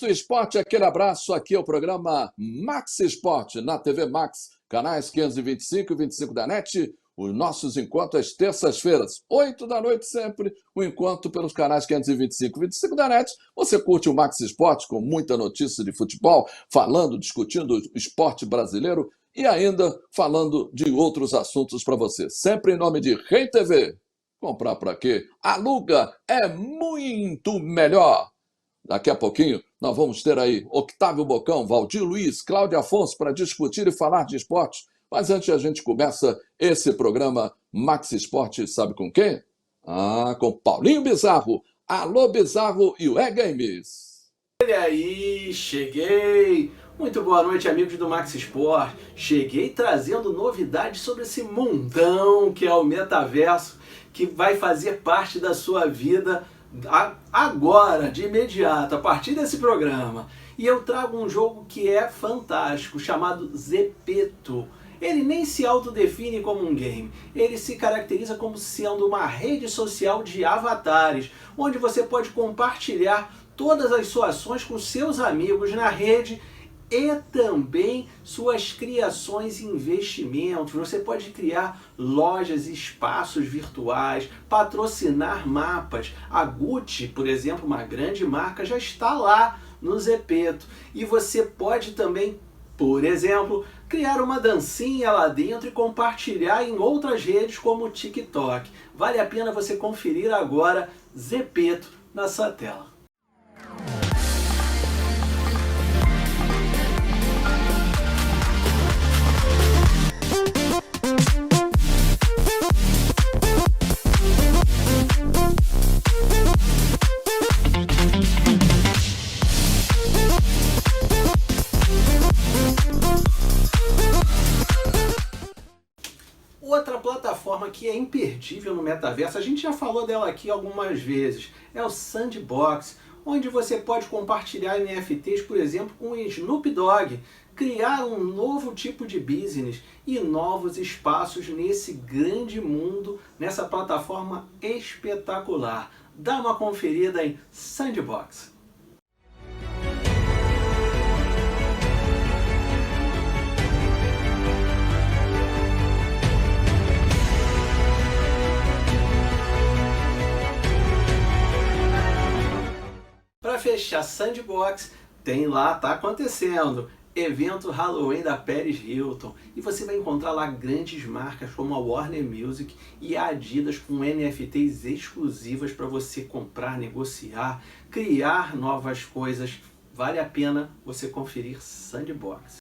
do Esporte, aquele abraço. Aqui é o programa Max Esporte, na TV Max, canais 525 e 25 da NET. Os nossos encontros às terças-feiras, 8 da noite sempre, o encontro pelos canais 525 e 25 da NET. Você curte o Max Esporte com muita notícia de futebol, falando, discutindo o esporte brasileiro e ainda falando de outros assuntos para você. Sempre em nome de Rei TV. Comprar para quê? Aluga é muito melhor. Daqui a pouquinho nós vamos ter aí Octávio Bocão, Valdir Luiz, Cláudio Afonso para discutir e falar de esporte. Mas antes a gente começa esse programa Max Esporte, sabe com quem? Com Paulinho Bizarro. Alô Bizarro e o E-Games. E aí, cheguei! Muito boa noite, amigos do Max Sport. Cheguei trazendo novidades sobre esse mundão que é o metaverso, que vai fazer parte da sua vida agora, de imediato, a partir desse programa. E eu trago um jogo que é fantástico, chamado Zepeto. Ele nem se autodefine como um game, ele se caracteriza como sendo uma rede social de avatares, onde você pode compartilhar todas as suas ações com seus amigos na rede e também suas criações e investimentos. Você pode criar lojas e espaços virtuais, patrocinar mapas. A Gucci, por exemplo, uma grande marca, já está lá no Zepeto. E você pode também, por exemplo, criar uma dancinha lá dentro e compartilhar em outras redes como o TikTok. Vale a pena você conferir agora Zepeto na sua tela. Outra plataforma que é imperdível no metaverso, a gente já falou dela aqui algumas vezes, é o Sandbox, onde você pode compartilhar NFTs, por exemplo, com o Snoop Dogg, criar um novo tipo de business e novos espaços nesse grande mundo, nessa plataforma espetacular. Dá uma conferida em Sandbox. Para fechar Sandbox, tem lá, tá acontecendo, evento Halloween da Paris Hilton. E você vai encontrar lá grandes marcas como a Warner Music e a Adidas com NFTs exclusivas para você comprar, negociar, criar novas coisas. Vale a pena você conferir Sandbox.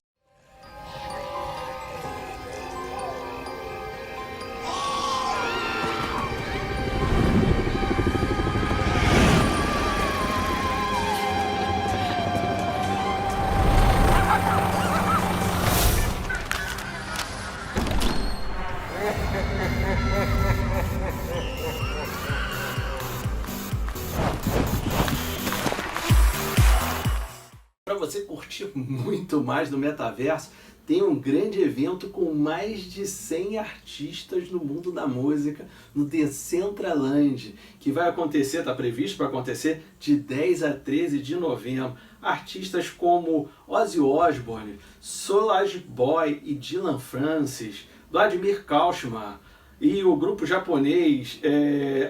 Para você curtir muito mais do metaverso, tem um grande evento com mais de 100 artistas no mundo da música, no Decentraland, que vai acontecer, está previsto para acontecer de 10 a 13 de novembro. Artistas como Ozzy Osbourne, Soulja Boy e Dylan Francis, Vladimir Cauchemar e o grupo japonês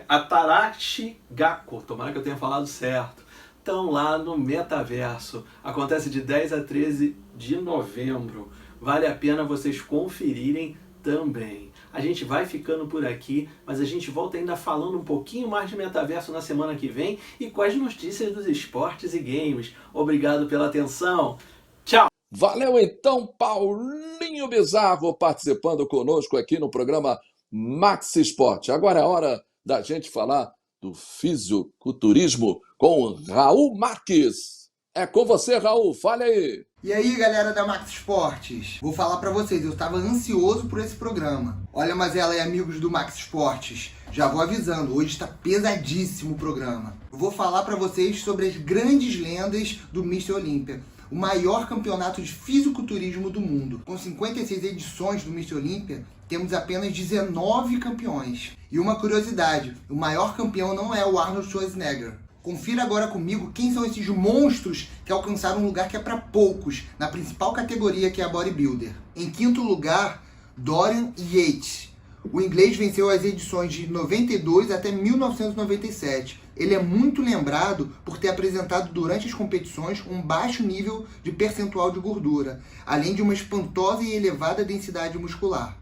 Atarashi Gakko, tomara que eu tenha falado certo, estão lá no metaverso. Acontece de 10 a 13 de novembro. Vale a pena vocês conferirem também. A gente vai ficando por aqui, mas a gente volta ainda falando um pouquinho mais de metaverso na semana que vem e com as notícias dos esportes e games. Obrigado pela atenção. Tchau! Valeu então, Paulinho Bizarro, participando conosco aqui no programa Max Esporte. Agora é a hora da gente falar do fisiculturismo com Raul Marques. É com você, Raul, fale aí. E aí, galera da Max Esportes, vou falar pra vocês, eu estava ansioso por esse programa. Olha, mas ela e amigos do Max Esportes, já vou avisando, hoje está pesadíssimo o programa. Eu vou falar pra vocês sobre as grandes lendas do Mr. Olympia, o maior campeonato de fisiculturismo do mundo. Com 56 edições do Mr. Olympia, temos apenas 19 campeões. E uma curiosidade, o maior campeão não é o Arnold Schwarzenegger. Confira agora comigo quem são esses monstros que alcançaram um lugar que é para poucos, na principal categoria que é a bodybuilder. Em quinto lugar, Dorian Yates. O inglês venceu as edições de 92 até 1997. Ele é muito lembrado por ter apresentado durante as competições um baixo nível de percentual de gordura, além de uma espantosa e elevada densidade muscular.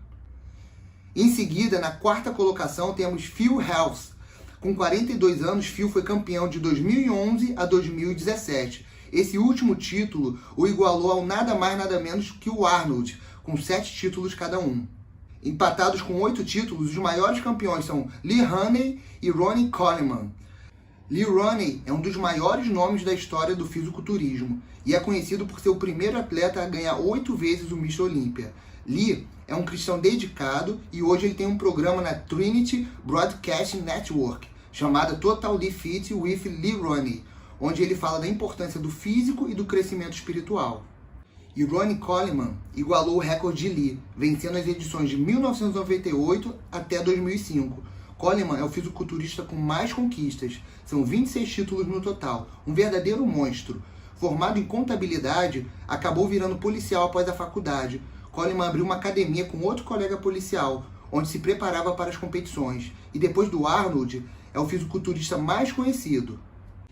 Em seguida, na quarta colocação, temos Phil Heath. Com 42 anos, Phil foi campeão de 2011 a 2017. Esse último título o igualou ao nada mais nada menos que o Arnold, com 7 títulos cada um. Empatados com 8 títulos, os maiores campeões são Lee Haney e Ronnie Coleman. Lee Haney é um dos maiores nomes da história do fisiculturismo e é conhecido por ser o primeiro atleta a ganhar 8 vezes o Mr. Olympia. Lee é um cristão dedicado e hoje ele tem um programa na Trinity Broadcasting Network, chamado Totally Fit with Lee Haney, onde ele fala da importância do físico e do crescimento espiritual. E Ronnie Coleman igualou o recorde de Lee, vencendo as edições de 1998 até 2005. Coleman é o fisiculturista com mais conquistas, são 26 títulos no total, um verdadeiro monstro. Formado em contabilidade, acabou virando policial após a faculdade. Coleman abriu uma academia com outro colega policial, onde se preparava para as competições. E depois do Arnold, é o fisiculturista mais conhecido.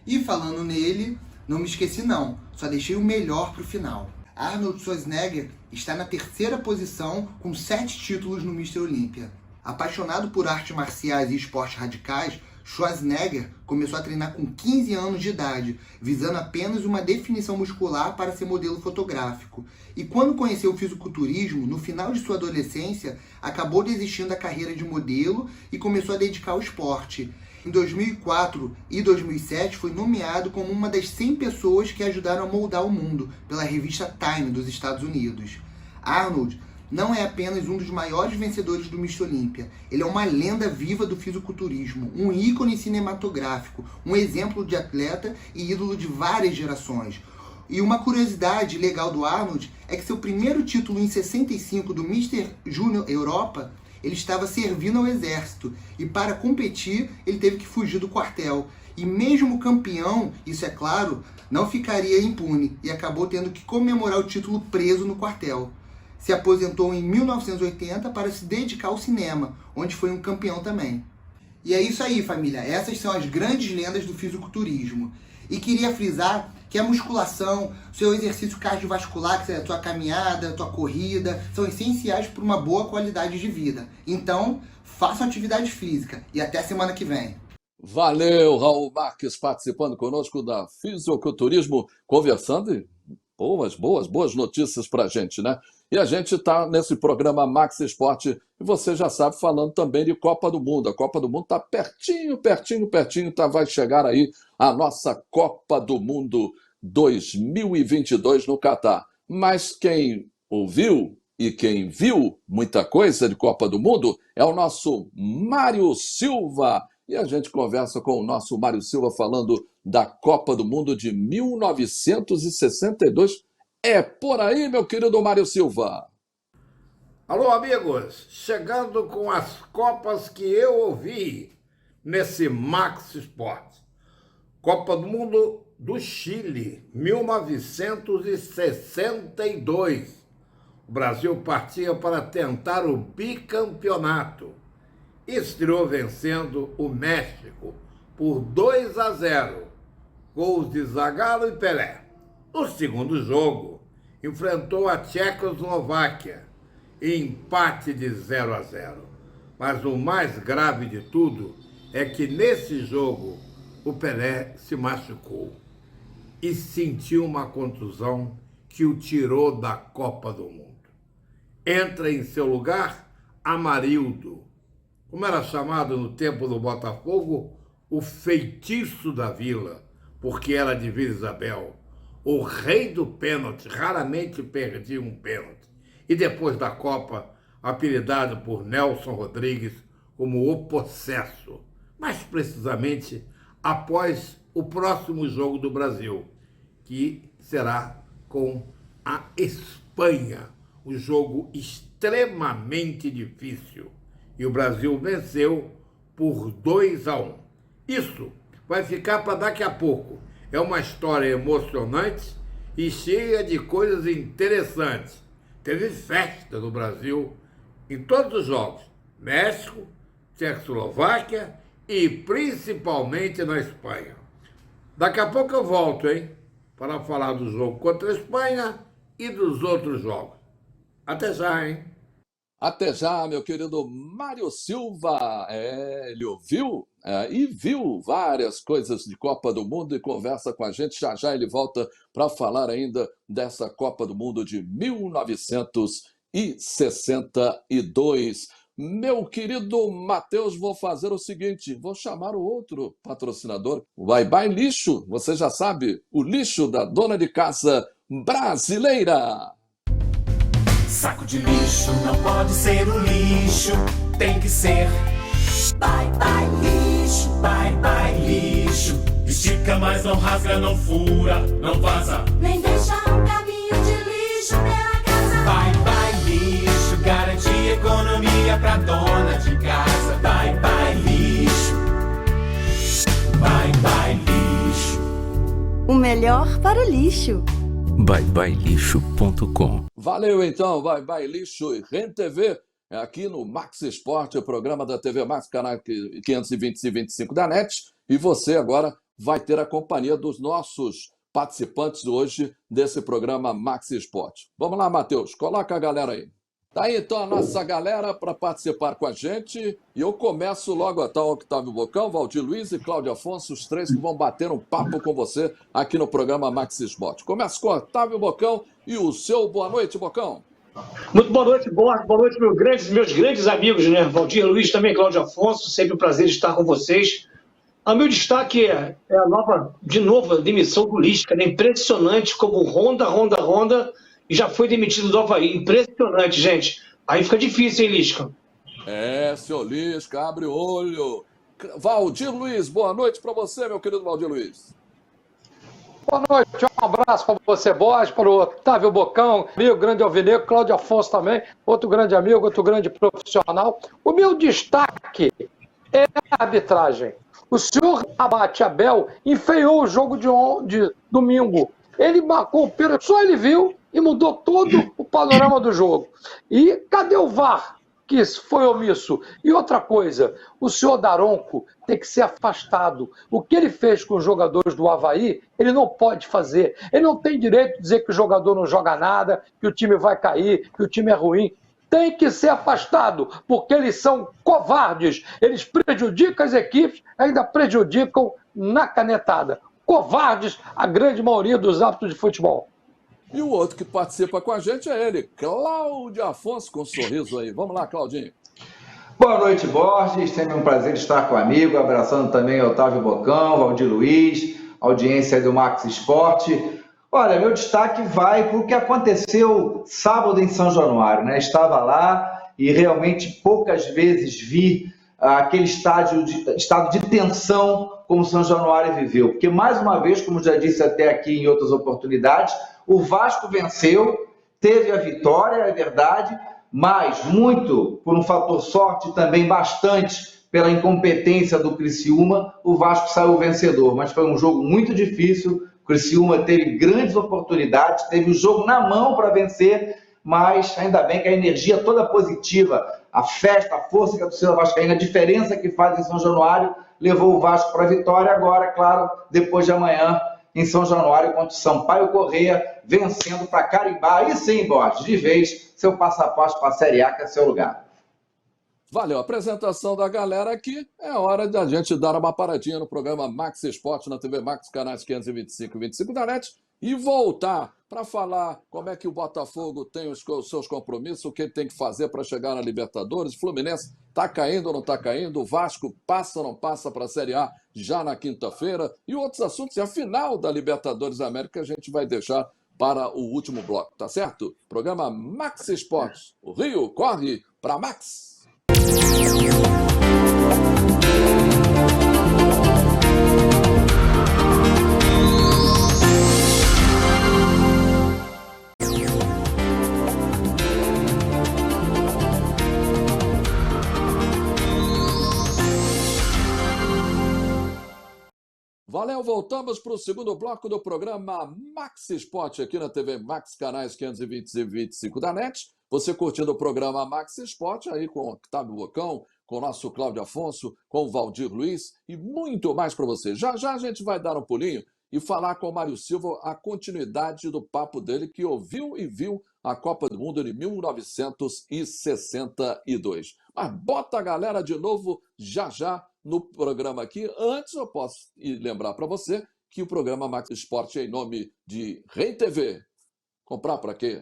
E falando nele, não me esqueci não, só deixei o melhor para o final. Arnold Schwarzenegger está na terceira posição com 7 títulos no Mr. Olympia. Apaixonado por artes marciais e esportes radicais, Schwarzenegger começou a treinar com 15 anos de idade, visando apenas uma definição muscular para ser modelo fotográfico. E quando conheceu o fisiculturismo, no final de sua adolescência, acabou desistindo da carreira de modelo e começou a dedicar ao esporte. Em 2004 e 2007 foi nomeado como uma das 100 pessoas que ajudaram a moldar o mundo pela revista Time dos Estados Unidos. Arnold não é apenas um dos maiores vencedores do Mr. Olympia, ele é uma lenda viva do fisiculturismo, um ícone cinematográfico, um exemplo de atleta e ídolo de várias gerações. E uma curiosidade legal do Arnold é que seu primeiro título em 65 do Mr. Júnior Europa, ele estava servindo ao exército e para competir ele teve que fugir do quartel. E mesmo campeão, isso é claro, não ficaria impune e acabou tendo que comemorar o título preso no quartel. Se aposentou em 1980 para se dedicar ao cinema, onde foi um campeão também. E é isso aí, família. Essas são as grandes lendas do fisiculturismo. E queria frisar que a musculação, seu exercício cardiovascular, que é a tua caminhada, a tua corrida, são essenciais para uma boa qualidade de vida. Então, façam atividade física e até semana que vem. Valeu, Raul Marques, participando conosco da Fisiculturismo, conversando e boas notícias pra gente, né? E a gente está nesse programa Max Esporte, e você já sabe, falando também de Copa do Mundo. A Copa do Mundo está pertinho, vai chegar aí a nossa Copa do Mundo 2022 no Catar. Mas quem ouviu e quem viu muita coisa de Copa do Mundo é o nosso Mário Silva. E a gente conversa com o nosso Mário Silva falando da Copa do Mundo de 1962. É por aí, meu querido Mário Silva. Alô, amigos. Chegando com as Copas que eu ouvi nesse Max Sport. Copa do Mundo do Chile, 1962. O Brasil partia para tentar o bicampeonato. Estreou vencendo o México por 2-0, gols de Zagallo e Pelé. No segundo jogo, enfrentou a Tchecoslováquia, empate de 0-0. Mas o mais grave de tudo é que nesse jogo o Pelé se machucou e sentiu uma contusão que o tirou da Copa do Mundo. Entra em seu lugar Amarildo, como era chamado no tempo do Botafogo, o feitiço da Vila, porque era de Vila Isabel, o rei do pênalti, raramente perdia um pênalti. E depois da Copa, apelidado por Nelson Rodrigues como o Possesso, mais precisamente após o próximo jogo do Brasil, que será com a Espanha, um jogo extremamente difícil. E o Brasil venceu por 2-1. Isso vai ficar para daqui a pouco. É uma história emocionante e cheia de coisas interessantes. Teve festa no Brasil em todos os jogos. México, Tchecoslováquia e principalmente na Espanha. Daqui a pouco eu volto, hein? Para falar do jogo contra a Espanha e dos outros jogos. Até já, hein? Até já, meu querido Mário Silva. Ele ouviu e viu várias coisas de Copa do Mundo e conversa com a gente. Já já ele volta para falar ainda dessa Copa do Mundo de 1962. Meu querido Matheus, vou fazer o seguinte, vou chamar o outro patrocinador, o Bye Bye Lixo. Você já sabe, o lixo da dona de casa brasileira. Saco de lixo não pode ser o lixo, tem que ser Bye Bye Lixo, Bye Bye Lixo. Estica, mas não rasga, não fura, não vaza, nem deixa um caminho de lixo pela casa. Bye Bye Lixo, garante economia pra dona de casa. Bye Bye Lixo, Bye Bye Lixo. O melhor para o lixo. byebyelixo.com. Valeu então, Bye Bye Lixo e Rede TV, aqui no Max Esporte, o programa da TV Max, canal 525 da NET, e você agora vai ter a companhia dos nossos participantes hoje desse programa Max Esporte. Vamos lá, Matheus, coloca a galera aí. Tá aí então a nossa galera para participar com a gente. E eu começo logo a tal Octávio Bocão, Valdir Luiz e Cláudio Afonso, os três que vão bater um papo com você aqui no programa Max Esporte. Começo com o Octávio Bocão e o seu boa noite, Bocão. Muito boa noite, Borges. Boa noite, meus grandes amigos, né? Valdir Luiz, também Cláudio Afonso. Sempre um prazer estar com vocês. O meu destaque é a nova demissão do Lisca, né? Impressionante como Honda, e já foi demitido do Avaí. Impressionante, gente. Aí fica difícil, hein, Lisca? Seu Lisca, abre o olho. Valdir Luiz, boa noite para você, meu querido Valdir Luiz. Boa noite, um abraço para você, Borges, para o Otávio Bocão, amigo grande alvinegro, Cláudio Afonso também, outro grande amigo, outro grande profissional. O meu destaque é a arbitragem. O senhor Abate Abel enfeiou o jogo de domingo. Ele marcou o pênalti, só ele viu e mudou todo o panorama do jogo. E cadê o VAR, que foi omisso? E outra coisa, o senhor Daronco tem que ser afastado. O que ele fez com os jogadores do Avaí, ele não pode fazer. Ele não tem direito de dizer que o jogador não joga nada, que o time vai cair, que o time é ruim. Tem que ser afastado, porque eles são covardes. Eles prejudicam as equipes, ainda prejudicam na canetada. Covardes, a grande maioria dos árbitros de futebol. E o outro que participa com a gente é ele, Cláudio Afonso, com um sorriso aí. Vamos lá, Claudinho. Boa noite, Borges. Sempre um prazer estar com o amigo. Abraçando também Otávio Bocão, Valdir Luiz, audiência do Max Esporte. Olha, meu destaque vai para o que aconteceu sábado em São Januário, né? Estava lá e realmente poucas vezes vi aquele estado de tensão como São Januário viveu. Porque, mais uma vez, como já disse até aqui em outras oportunidades, o Vasco venceu, teve a vitória, é verdade, mas muito por um fator sorte e também bastante pela incompetência do Criciúma, o Vasco saiu vencedor. Mas foi um jogo muito difícil, o Criciúma teve grandes oportunidades, teve o jogo na mão para vencer, mas ainda bem que a energia toda positiva, a festa, a força que a torcida vascaína, a diferença que faz em São Januário, levou o Vasco para a vitória. Agora, claro, depois de amanhã, em São Januário, contra o Sampaio Corrêa, vencendo para carimbar, e sim, Borges, de vez, seu passaporte para a Série A, que é seu lugar. Valeu, a apresentação da galera aqui. É hora de a gente dar uma paradinha no programa Max Esporte na TV Max, canais 525 e 25 da NET, e voltar para falar como é que o Botafogo tem os seus compromissos, o que ele tem que fazer para chegar na Libertadores. O Fluminense está caindo ou não está caindo? O Vasco passa ou não passa para a Série A já na quinta-feira? E outros assuntos. E a final da Libertadores da América a gente vai deixar para o último bloco, tá certo? Programa Max Esporte. O Rio corre para Max. Valeu, voltamos para o segundo bloco do programa Max Esporte aqui na TV Max, canais 520 e 25 da NET. Você curtindo o programa Max Esporte aí com o Octávio Bocão, com o nosso Cláudio Afonso, com o Valdir Luiz e muito mais para você. Já já a gente vai dar um pulinho e falar com o Mário Silva a continuidade do papo dele, que ouviu e viu a Copa do Mundo de 1962. Mas bota a galera de novo já já no programa aqui. Antes eu posso lembrar para você que o programa Max Esporte é em nome de Rei TV. Comprar para quê?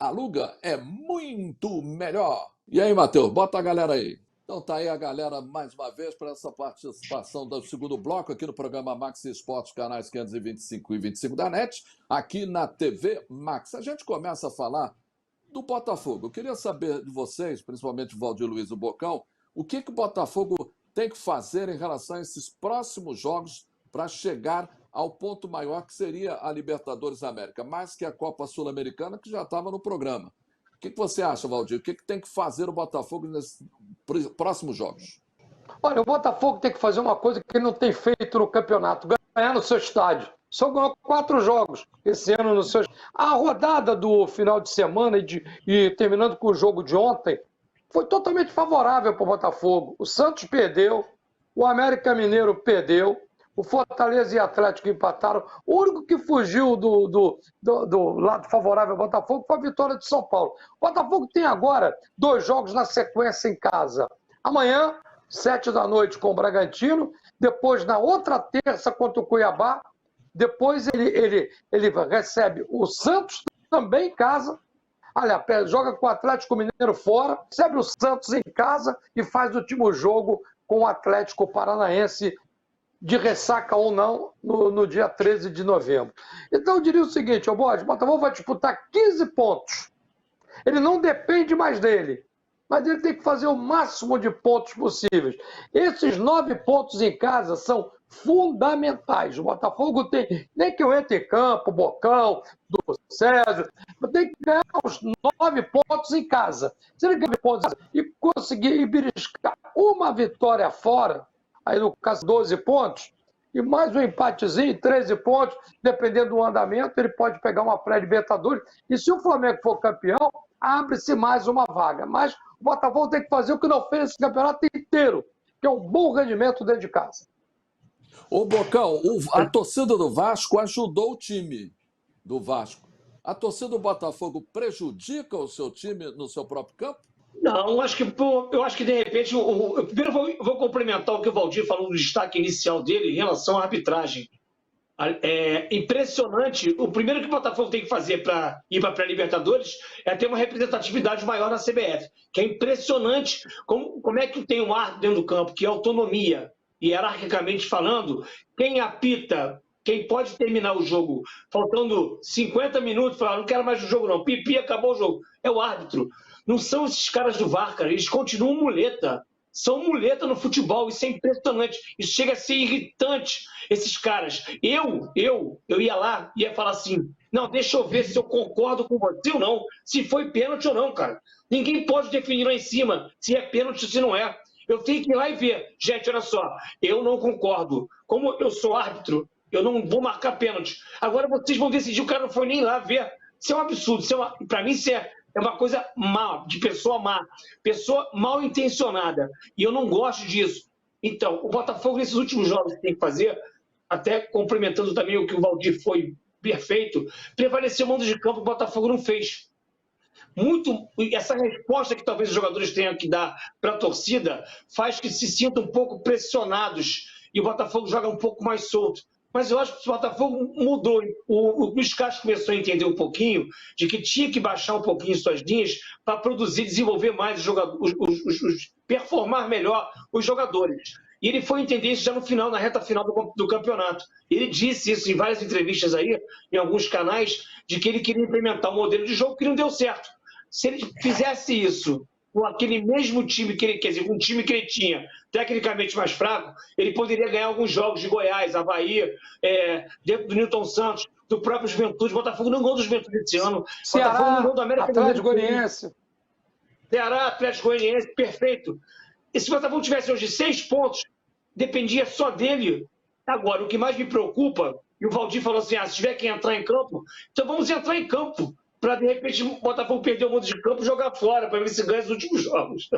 Aluga é muito melhor. E aí, Matheus, bota a galera aí. Então tá aí a galera mais uma vez para essa participação do segundo bloco aqui no programa Max Esportes, canais 525 e 25 da NET, aqui na TV Max. A gente começa a falar do Botafogo. Eu queria saber de vocês, principalmente o Valdir Luiz e o Bocão, o que o Botafogo tem que fazer em relação a esses próximos jogos para chegar ao ponto maior que seria a Libertadores América, mais que a Copa Sul-Americana, que já estava no programa. O que você acha, Valdir? O que tem que fazer o Botafogo nesses próximos jogos? Olha, o Botafogo tem que fazer uma coisa que ele não tem feito no campeonato, ganhar no seu estádio. Só ganhou 4 jogos esse ano no seu estádio. A rodada do final de semana e terminando com o jogo de ontem foi totalmente favorável para o Botafogo. O Santos perdeu, o América Mineiro perdeu, o Fortaleza e Atlético empataram. O único que fugiu do lado favorável ao Botafogo foi a vitória de São Paulo. O Botafogo tem agora 2 jogos na sequência em casa. Amanhã, 7 da noite com o Bragantino. Depois, na outra terça, contra o Cuiabá. Depois ele recebe o Santos também em casa. Aliás, joga com o Atlético Mineiro fora. Recebe o Santos em casa e faz o último jogo com o Atlético Paranaense, de ressaca ou não, no dia 13 de novembro. Então eu diria o seguinte, o Botafogo vai disputar 15 pontos. Ele não depende mais dele, mas ele tem que fazer o máximo de pontos possíveis. Esses 9 pontos em casa são fundamentais. O Botafogo tem, nem que eu entre em campo, Bocão, do César, tem que ganhar os 9 pontos em casa. Se ele ganhar pontos e conseguir beliscar uma vitória fora, aí no caso 12 pontos, e mais um empatezinho, 13 pontos, dependendo do andamento, ele pode pegar uma pré-libertadores. E se o Flamengo for campeão, abre-se mais uma vaga. Mas o Botafogo tem que fazer o que não fez esse campeonato inteiro, que é um bom rendimento dentro de casa. Ô Bocão, a torcida do Vasco ajudou o time do Vasco. A torcida do Botafogo prejudica o seu time no seu próprio campo? Não, eu acho que de repente, primeiro vou complementar o que o Valdir falou no destaque inicial dele em relação à arbitragem. É impressionante. O primeiro que o Botafogo tem que fazer para ir para a pré-Libertadores é ter uma representatividade maior na CBF, que é impressionante como é que tem um árbitro dentro do campo, que é autonomia, e hierarquicamente falando, quem apita, quem pode terminar o jogo faltando 50 minutos, falar, não quero mais o jogo não, pipi, acabou o jogo, é o árbitro. Não são esses caras do VAR, cara. Eles continuam muleta. São muleta no futebol. Isso é impressionante. Isso chega a ser irritante, esses caras. Eu ia lá e ia falar assim, não, deixa eu ver se eu concordo com você ou não, se foi pênalti ou não, cara. Ninguém pode definir lá em cima se é pênalti ou se não é. Eu tenho que ir lá e ver. Gente, olha só, eu não concordo. Como eu sou árbitro, eu não vou marcar pênalti. Agora vocês vão decidir, o cara não foi nem lá ver. Isso é um absurdo. Para mim, isso é uma coisa má, de pessoa má, pessoa mal intencionada. E eu não gosto disso. Então, o Botafogo, nesses últimos jogos que tem que fazer, até complementando também o que o Valdir foi perfeito, prevaleceu o mando de campo, o Botafogo não fez. Essa resposta que talvez os jogadores tenham que dar para a torcida faz que se sintam um pouco pressionados e o Botafogo joga um pouco mais solto. Mas eu acho que o Botafogo mudou. O Luiz Castro começou a entender um pouquinho de que tinha que baixar um pouquinho suas linhas para produzir, desenvolver mais os jogadores, performar melhor os jogadores. E ele foi entender isso já no final, na reta final do campeonato. Ele disse isso em várias entrevistas aí, em alguns canais, de que ele queria implementar um modelo de jogo que não deu certo. Se ele fizesse isso com aquele mesmo time que ele, quer dizer, com um time que ele tinha, tecnicamente mais fraco, ele poderia ganhar alguns jogos de Goiás, Avaí, dentro do Newton Santos, do próprio Juventude. Botafogo não ganhou do Juventude esse ano. Ceará, Botafogo não ganhou do América Atlético Goianiense. Ceará, Atlético Goianiense, perfeito. E se o Botafogo tivesse hoje 6 pontos, dependia só dele, Agora, o que mais me preocupa, e o Valdir falou assim, se tiver que entrar em campo, então vamos entrar em campo, para de repente o Botafogo perder o mundo de campo e jogar fora, para ver se ganha os últimos jogos.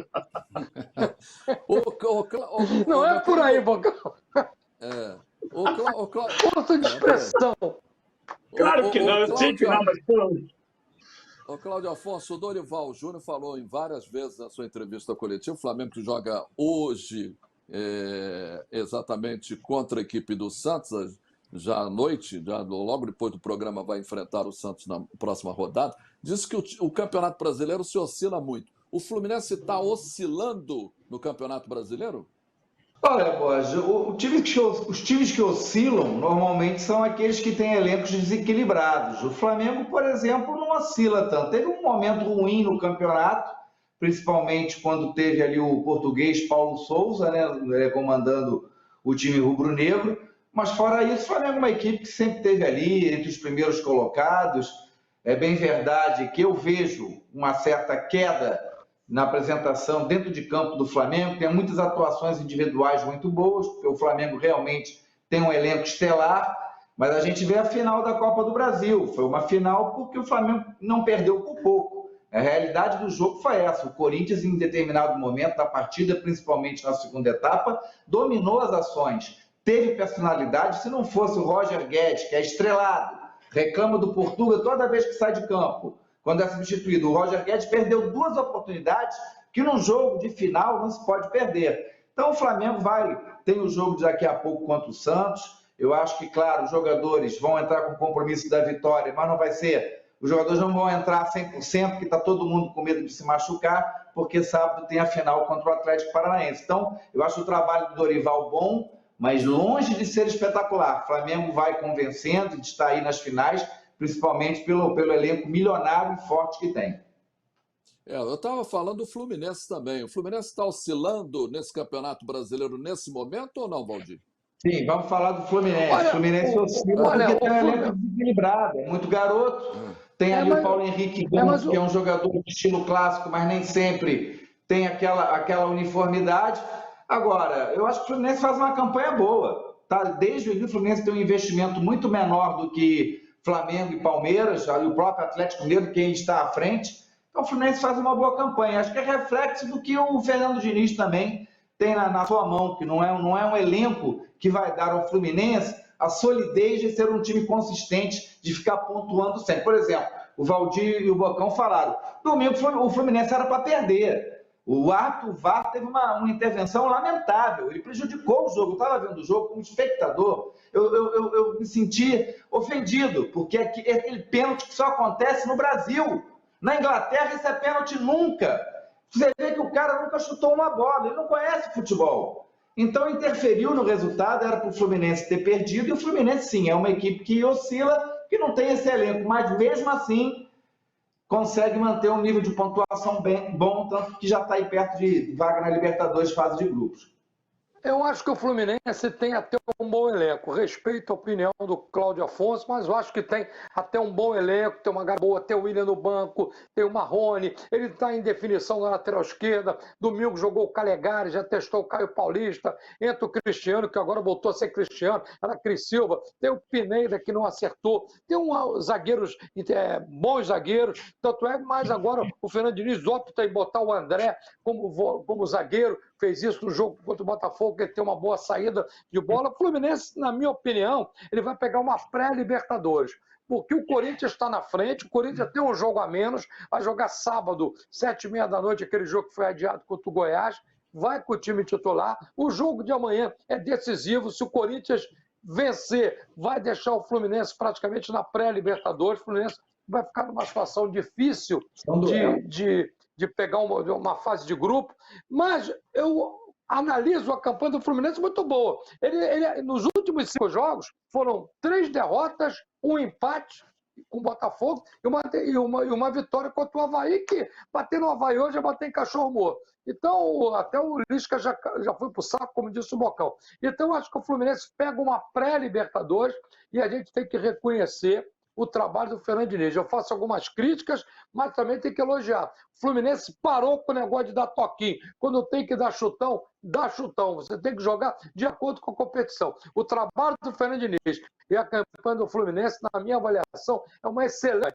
Não é por aí, Bocão. Força de expressão. Claro que não, eu sei que não, mas... Ô, Cláudio Afonso, o Dorival Júnior falou em várias vezes na sua entrevista coletiva, o Flamengo que joga hoje exatamente contra a equipe do Santos, já à noite, logo depois do programa vai enfrentar o Santos na próxima rodada, disse que o Campeonato Brasileiro se oscila muito. O Fluminense está oscilando no Campeonato Brasileiro? Olha, Borges, os times que oscilam normalmente são aqueles que têm elencos desequilibrados. O Flamengo, por exemplo, não oscila tanto. Teve um momento ruim no campeonato, principalmente quando teve ali o português Paulo Souza, né, comandando o time rubro-negro. Mas fora isso, o Flamengo é uma equipe que sempre esteve ali, entre os primeiros colocados. É bem verdade que eu vejo uma certa queda na apresentação dentro de campo do Flamengo, tem muitas atuações individuais muito boas, porque o Flamengo realmente tem um elenco estelar, mas a gente vê a final da Copa do Brasil, foi uma final porque o Flamengo não perdeu por pouco. A realidade do jogo foi essa, o Corinthians em determinado momento da partida, principalmente na segunda etapa, dominou as ações, teve personalidade, se não fosse o Roger Guedes, que é estrelado, reclama do Portuga toda vez que sai de campo, quando é substituído. O Roger Guedes perdeu 2 oportunidades que num jogo de final não se pode perder. Então o Flamengo tem o jogo daqui a pouco contra o Santos. Eu acho que, claro, os jogadores vão entrar com o compromisso da vitória, mas não vai ser... Os jogadores não vão entrar 100%, porque está todo mundo com medo de se machucar, porque sábado tem a final contra o Atlético Paranaense. Então, eu acho o trabalho do Dorival bom, mas longe de ser espetacular. O Flamengo vai convencendo de estar aí nas finais, principalmente pelo elenco milionário e forte que tem. Eu estava falando do Fluminense também. O Fluminense está oscilando nesse Campeonato Brasileiro nesse momento ou não, Valdir? Sim, vamos falar do Fluminense. O Fluminense oscila porque tem um elenco desequilibrado, é muito garoto. Tem ali o Paulo Henrique Gomes, que é um jogador de estilo clássico, mas nem sempre tem aquela uniformidade. Agora, eu acho que o Fluminense faz uma campanha boa. Tá? Desde o início, o Fluminense tem um investimento muito menor do que Flamengo e Palmeiras, ali o próprio Atlético Mineiro, que está à frente. Então o Fluminense faz uma boa campanha. Acho que é reflexo do que o Fernando Diniz também tem na sua mão, que não é um elenco que vai dar ao Fluminense a solidez de ser um time consistente, de ficar pontuando sempre. Por exemplo, o Valdir e o Bocão falaram, domingo o Fluminense era para perder. O VAR teve uma intervenção lamentável, ele prejudicou o jogo. Eu estava vendo o jogo como espectador, eu me senti ofendido, porque aquele pênalti que só acontece no Brasil. Na Inglaterra isso é pênalti nunca. Você vê que o cara nunca chutou uma bola, ele não conhece futebol. Então interferiu no resultado, era para o Fluminense ter perdido, e o Fluminense sim, é uma equipe que oscila, que não tem esse elenco, mas mesmo assim consegue manter um nível de pontuação bem bom, tanto que já está aí perto de vaga na Libertadores, fase de grupos. Eu acho que o Fluminense tem até um bom elenco. Respeito a opinião do Cláudio Afonso, mas eu acho que tem até um bom elenco, tem uma galera boa, tem o William no banco, tem o Marrone, ele está em definição na lateral esquerda, domingo jogou o Calegari, já testou o Caio Paulista, entra o Cristiano, que agora voltou a ser Cristiano, era Cris Silva, tem o Pineda, que não acertou, tem zagueiros, bons zagueiros, tanto é, mas agora o Fernando Diniz opta em botar o André como zagueiro, fez isso no jogo contra o Botafogo, que ele tem uma boa saída de bola. O Fluminense, na minha opinião, ele vai pegar uma pré-Libertadores, porque o Corinthians está na frente, o Corinthians tem um jogo a menos, vai jogar sábado, 7h30 da noite, aquele jogo que foi adiado contra o Goiás, vai com o time titular. O jogo de amanhã é decisivo, se o Corinthians vencer, vai deixar o Fluminense praticamente na pré-Libertadores, o Fluminense vai ficar numa situação difícil de pegar uma fase de grupo, mas eu analiso a campanha do Fluminense muito boa. Ele nos últimos 5 jogos, foram 3 derrotas, 1 empate com o Botafogo e uma vitória contra o Avaí, que bater no Avaí hoje é bater em cachorro morto. Então, até o Lisca já foi pro saco, como disse o Bocão. Então, acho que o Fluminense pega uma pré-Libertadores e a gente tem que reconhecer o trabalho do Fernando Diniz. Eu faço algumas críticas, mas também tem que elogiar. O Fluminense parou com o negócio de dar toquinho. Quando tem que dar chutão, dá chutão. Você tem que jogar de acordo com a competição. O trabalho do Fernando Diniz e a campanha do Fluminense, na minha avaliação, é uma excelente.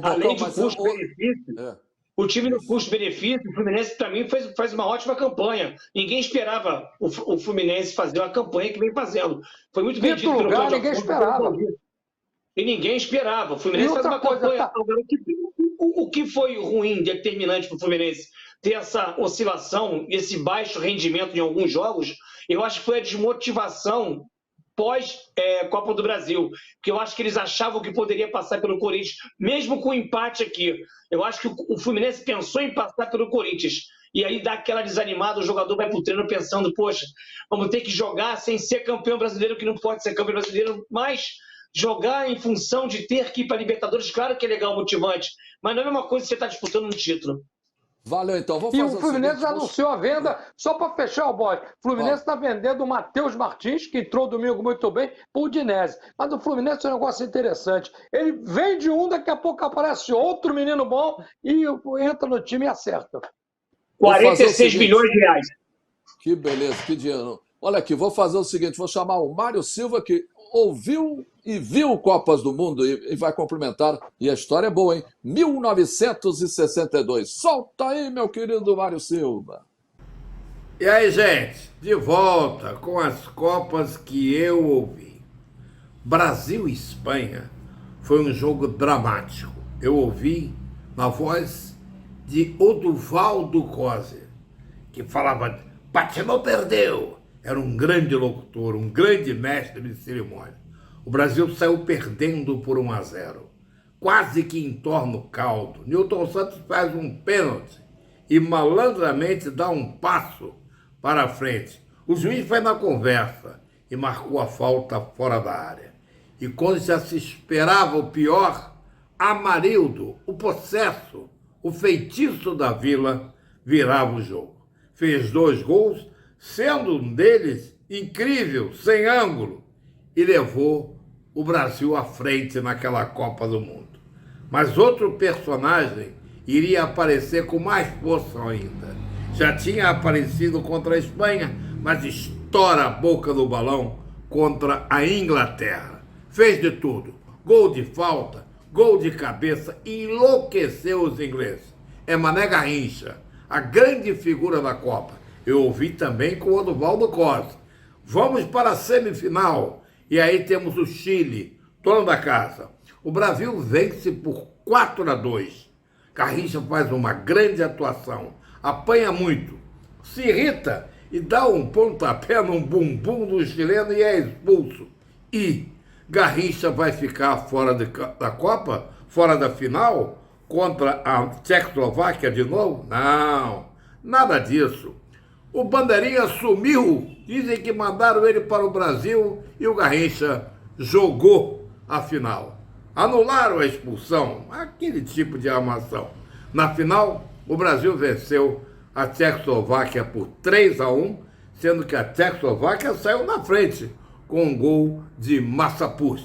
Além de custo-benefício, o time no custo-benefício, o Fluminense, para mim, faz uma ótima campanha. Ninguém esperava o Fluminense fazer uma campanha que vem fazendo. Foi muito bem dito pelo Cláudio ninguém Afonso, esperava. E ninguém esperava. O Fluminense faz uma campanha. Agora, o que foi ruim, determinante para o Fluminense ter essa oscilação, esse baixo rendimento em alguns jogos, eu acho que foi a desmotivação pós-Copa do Brasil, porque eu acho que eles achavam que poderia passar pelo Corinthians, mesmo com o empate aqui. Eu acho que o Fluminense pensou em passar pelo Corinthians, e aí dá aquela desanimada, o jogador vai pro treino pensando, poxa, vamos ter que jogar sem ser campeão brasileiro, que não pode ser campeão brasileiro, mas jogar em função de ter que ir para Libertadores, claro que é legal, motivante, mas não é a mesma coisa que você estar disputando um título. Valeu, então. E o Fluminense já anunciou a venda, só para fechar o bote. O Fluminense está vendendo o Matheus Martins, que entrou domingo muito bem, para o Udinese. Mas o Fluminense é um negócio interessante. Ele vende um, daqui a pouco aparece outro menino bom e entra no time e acerta. 46 milhões de reais. Que beleza, que dinheiro. Olha aqui, vou fazer o seguinte, vou chamar o Mário Silva, que ouviu e viu Copas do Mundo e vai complementar. E a história é boa, hein? 1962. Solta aí, meu querido Mário Silva. E aí, gente, de volta com as Copas que eu ouvi. Brasil e Espanha foi um jogo dramático. Eu ouvi na voz de Oduvaldo Coser, que falava, patinou, perdeu. Era um grande locutor, um grande mestre de cerimônia. O Brasil saiu perdendo por 1-0. Quase que entorna o caldo. Newton Santos faz um pênalti e malandramente dá um passo para a frente. O juiz foi na conversa e marcou a falta fora da área. E quando já se esperava o pior, Amarildo, o possesso, o feitiço da Vila, virava o jogo. Fez 2 gols, sendo um deles incrível, sem ângulo, e levou o Brasil à frente naquela Copa do Mundo. Mas outro personagem iria aparecer com mais força ainda. Já tinha aparecido contra a Espanha, mas estoura a boca do balão contra a Inglaterra. Fez de tudo, gol de falta, gol de cabeça, e enlouqueceu os ingleses. É Mané Garrincha, a grande figura da Copa. Eu ouvi também com o Oduvaldo Costa. Vamos para a semifinal. E aí temos o Chile, dono da casa. O Brasil vence por 4-2. Garrincha faz uma grande atuação. Apanha muito. Se irrita e dá um pontapé no bumbum do chileno e é expulso. E Garrincha vai ficar fora da Copa? Fora da final? Contra a Tchecoslováquia de novo? Não, nada disso. O Bandeirinha sumiu, dizem que mandaram ele para o Brasil e o Garrincha jogou a final. Anularam a expulsão, aquele tipo de armação. Na final, o Brasil venceu a Tchecoslováquia por 3-1, sendo que a Tchecoslováquia saiu na frente com um gol de Massapus.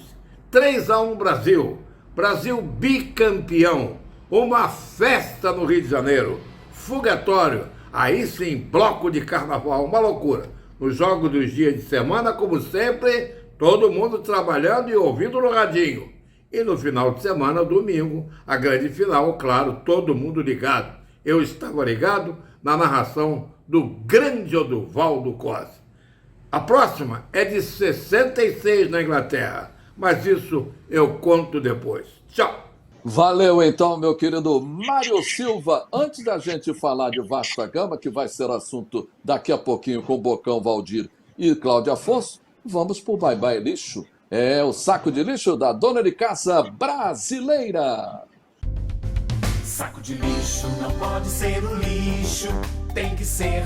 3-1 Brasil, Brasil bicampeão, uma festa no Rio de Janeiro, fogatório. Aí sim, bloco de carnaval, uma loucura. Nos jogos dos dias de semana, como sempre, todo mundo trabalhando e ouvindo no radinho. E no final de semana, domingo, a grande final, claro, todo mundo ligado. Eu estava ligado na narração do grande Oduvaldo Costa. A próxima é de 66 na Inglaterra, mas isso eu conto depois. Tchau! Valeu, então, meu querido Mário Silva. Antes da gente falar de Vasta Gama, que vai ser assunto daqui a pouquinho com Bocão, Valdir e Cláudio Afonso, vamos para o Bye Bye Lixo. É o saco de lixo da dona de casa brasileira. Saco de lixo não pode ser um lixo, tem que ser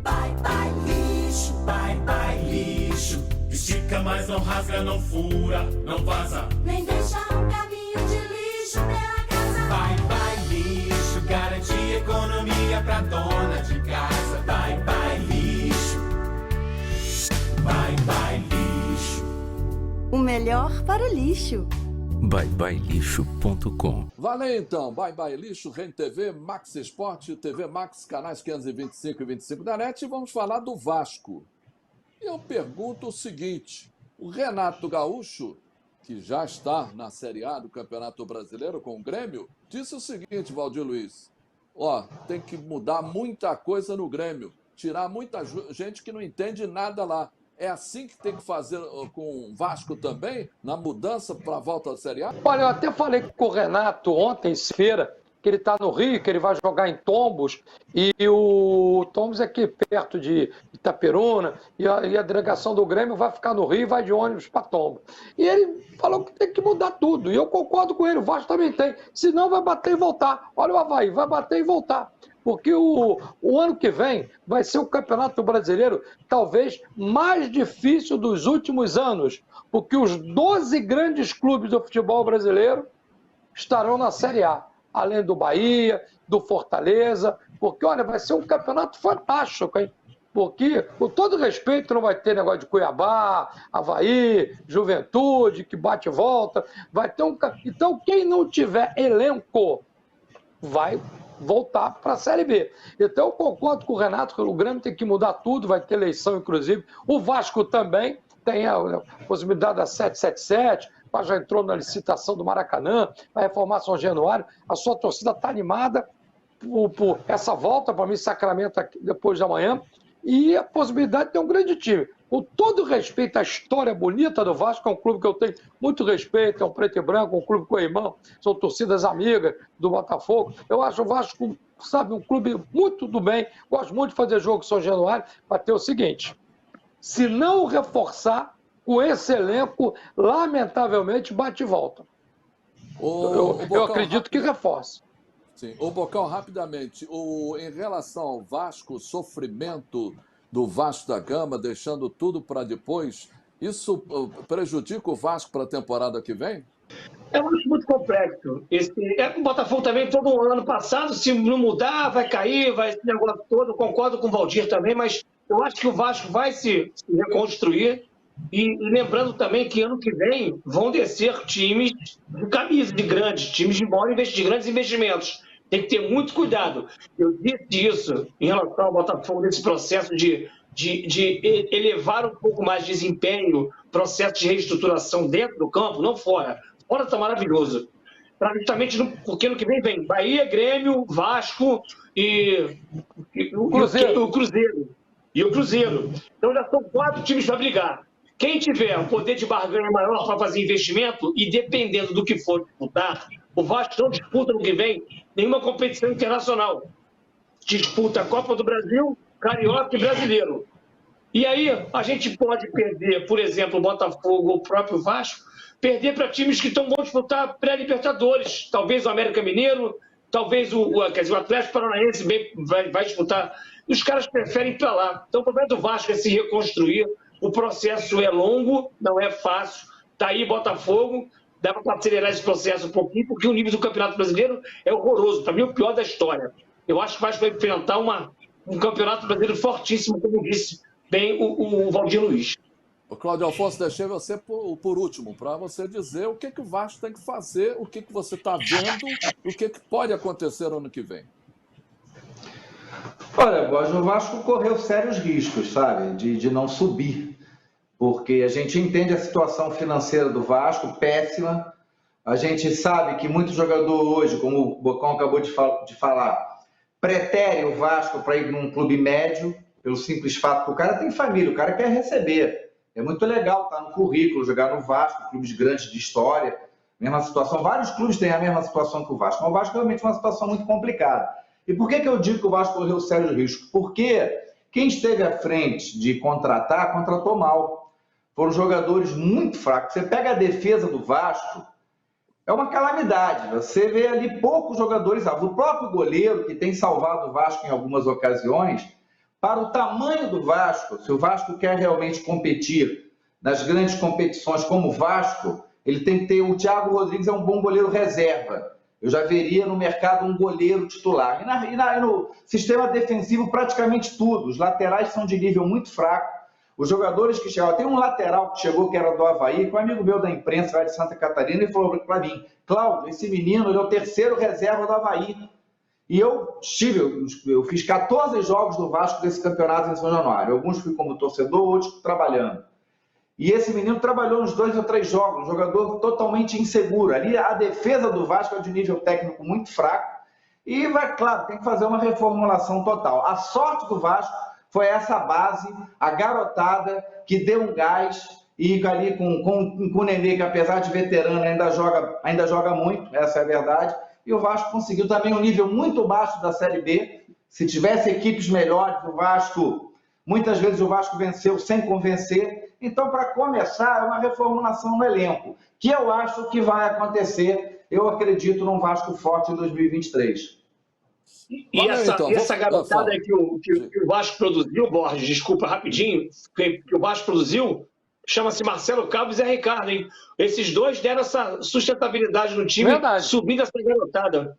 bye bye lixo, bye bye lixo. Estica, mas não rasga, não fura, não vaza, Nem deixa um caminho de lixo pela casa. bye bye lixo. Garante economia pra dona de casa. Bye bye lixo, bye bye lixo. O melhor para o lixo. byebyelixo.com. Valeu então, Bye Bye Lixo, Rede TV, Max Esporte, TV Max, canais 525 e 25 da NET, e vamos falar do Vasco. Eu pergunto o seguinte, o Renato Gaúcho, que já está na Série A do Campeonato Brasileiro com o Grêmio, disse o seguinte, Valdir Luiz, tem que mudar muita coisa no Grêmio, tirar muita gente que não entende nada lá. É assim que tem que fazer com o Vasco também, na mudança para a volta da Série A? Olha, eu até falei com o Renato ontem, feira, que ele está no Rio, que ele vai jogar em Tombos, e o Tombos é aqui perto de Itaperuna, e a delegação do Grêmio vai ficar no Rio e vai de ônibus para Tombos. E ele falou que tem que mudar tudo, e eu concordo com ele, o Vasco também tem, senão vai bater e voltar. Olha o Avaí, vai bater e voltar. Porque o ano que vem vai ser o Campeonato Brasileiro talvez mais difícil dos últimos anos, porque os 12 grandes clubes do futebol brasileiro estarão na Série A, além do Bahia, do Fortaleza, porque, olha, vai ser um campeonato fantástico, hein? Porque, com todo respeito, não vai ter negócio de Cuiabá, Avaí, Juventude, que bate e volta, vai ter um... Então, quem não tiver elenco vai voltar para a Série B. Então eu concordo com o Renato que o Grêmio tem que mudar tudo, vai ter eleição inclusive. O Vasco também tem a possibilidade da 777, já entrou na licitação do Maracanã, vai reformar São Januário, a sua torcida está animada por essa volta, para mim, Sacramento aqui, depois da manhã, e a possibilidade de ter um grande time. Com todo respeito à história bonita do Vasco, é um clube que eu tenho muito respeito, é um preto e branco, um clube com irmão, são torcidas amigas do Botafogo. Eu acho o Vasco, sabe, um clube muito do bem, gosto muito de fazer jogo com São Januário, para ter o seguinte, se não reforçar com esse elenco, lamentavelmente bate e volta. Eu acredito que reforce. Sim. Ô Bocão, rapidamente, em relação ao Vasco, o sofrimento do Vasco da Gama, deixando tudo para depois, isso prejudica o Vasco para a temporada que vem? Eu acho muito complexo. O Botafogo também, todo ano passado, se não mudar, vai cair, vai esse negócio todo. Eu concordo com o Valdir também, mas eu acho que o Vasco vai se reconstruir. E lembrando também que ano que vem vão descer times de camisa, de grandes, times de grandes investimentos. Tem que ter muito cuidado. Eu disse isso em relação ao Botafogo, nesse processo de elevar um pouco mais de desempenho, processo de reestruturação dentro do campo, não fora. Fora está maravilhoso. Justamente porque ano que vem Bahia, Grêmio, Vasco e o Cruzeiro. E o Cruzeiro. Então já são 4 times para brigar. Quem tiver um poder de barganha maior para fazer investimento, e dependendo do que for disputar, o Vasco não disputa no que vem nenhuma competição internacional. Disputa a Copa do Brasil, Carioca e Brasileiro. E aí a gente pode perder, por exemplo, o Botafogo ou o próprio Vasco, perder para times que vão disputar pré-Libertadores. Talvez o América Mineiro, talvez o Atlético Paranaense vai disputar. Os caras preferem ir para lá. Então o problema do Vasco é se reconstruir. O processo é longo, não é fácil. Está aí Botafogo, dá para acelerar esse processo um pouquinho, porque o nível do Campeonato Brasileiro é horroroso. Para mim, é o pior da história. Eu acho que o Vasco vai enfrentar um Campeonato Brasileiro fortíssimo, como disse bem o Valdir Luiz. O Cláudio Afonso, deixei você por último, para você dizer o que o Vasco tem que fazer, o que você está vendo, o que pode acontecer ano que vem. Olha, o Vasco correu sérios riscos, sabe, de não subir, porque a gente entende a situação financeira do Vasco, péssima. A gente sabe que muito jogador hoje, como o Bocão acabou de falar, pretere o Vasco para ir num clube médio, pelo simples fato que o cara tem família, o cara quer receber. É muito legal estar no currículo, jogar no Vasco, clubes grandes de história, mesma situação. Vários clubes têm a mesma situação que o Vasco, mas o Vasco realmente é uma situação muito complicada. E por que eu digo que o Vasco correu sérios riscos? Porque quem esteve à frente de contratar, contratou mal. Foram jogadores muito fracos. Você pega a defesa do Vasco, é uma calamidade. Você vê ali poucos jogadores. O próprio goleiro, que tem salvado o Vasco em algumas ocasiões, para o tamanho do Vasco, se o Vasco quer realmente competir nas grandes competições como o Vasco, ele tem que ter... O Thiago Rodrigues é um bom goleiro reserva. Eu já veria no mercado um goleiro titular. E no sistema defensivo, praticamente tudo. Os laterais são de nível muito fraco. Os jogadores que chegaram, tem um lateral que chegou, que era do Avaí, que um amigo meu da imprensa lá de Santa Catarina, e falou para mim, Cláudio, esse menino ele é o terceiro reserva do Avaí. E eu fiz 14 jogos do Vasco desse campeonato em São Januário. Alguns fui como torcedor, outros trabalhando. E esse menino trabalhou uns 2 ou 3 jogos, um jogador totalmente inseguro. Ali a defesa do Vasco é de nível técnico muito fraco. E, claro, tem que fazer uma reformulação total. A sorte do Vasco foi essa base, a garotada que deu um gás e ali com o Nenê, que apesar de veterano ainda joga muito, essa é a verdade. E o Vasco conseguiu também um nível muito baixo da Série B. Se tivesse equipes melhores, o Vasco, muitas vezes o Vasco venceu sem convencer. Então, para começar, é uma reformulação no elenco, que eu acho que vai acontecer. Eu acredito num Vasco forte em 2023. E essa garotada que o Vasco produziu, Borges, desculpa rapidinho, que o Vasco produziu, chama-se Marcelo Cabo e Zé Ricardo, hein? Esses dois deram essa sustentabilidade no time, subindo essa garotada.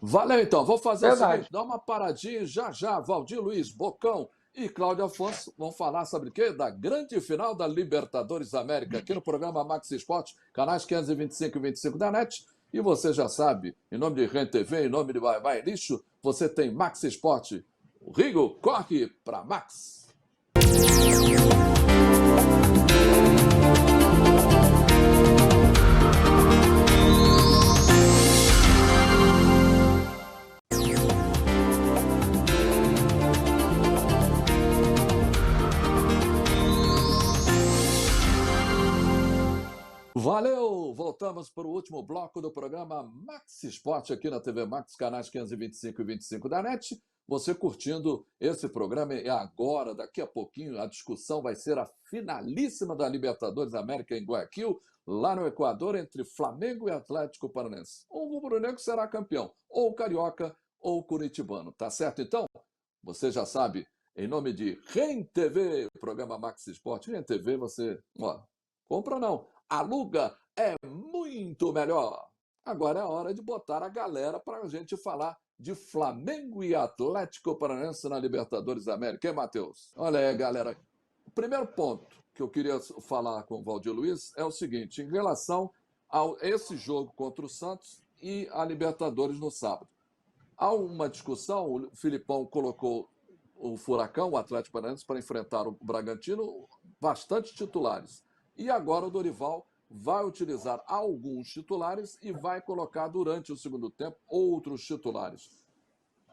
Valeu, então. Vou fazer o seguinte, dá uma paradinha já. Valdir Luiz, Bocão e Cláudio Afonso vão falar sobre o quê? Da grande final da Libertadores da América, aqui no programa Max Esporte, canais 525 e 25 da NET. E você já sabe, em nome de Rede TV, em nome de Vai Lixo, você tem Max Esporte. O Rigo corre para Max. Valeu! Voltamos para o último bloco do programa Max Esporte aqui na TV Max, canais 525 e 25 da NET. Você curtindo esse programa e agora, daqui a pouquinho, a discussão vai ser a finalíssima da Libertadores América em Guayaquil, lá no Equador, entre Flamengo e Atlético Paranaense. O rubro-negro será campeão, ou carioca ou curitibano, tá certo então? Você já sabe, em nome de Rede TV, programa Max Esporte, Rede TV, você, compra não, aluga, é muito melhor. Agora é a hora de botar a galera para a gente falar de Flamengo e Atlético Paranaense na Libertadores da América. Hein, Matheus? Olha aí, galera. O primeiro ponto que eu queria falar com o Valdir Luiz é o seguinte, em relação a esse jogo contra o Santos e a Libertadores no sábado. Há uma discussão, o Filipão colocou o Furacão, o Atlético Paranaense, para enfrentar o Bragantino, bastante titulares. E agora o Dorival vai utilizar alguns titulares e vai colocar durante o segundo tempo outros titulares.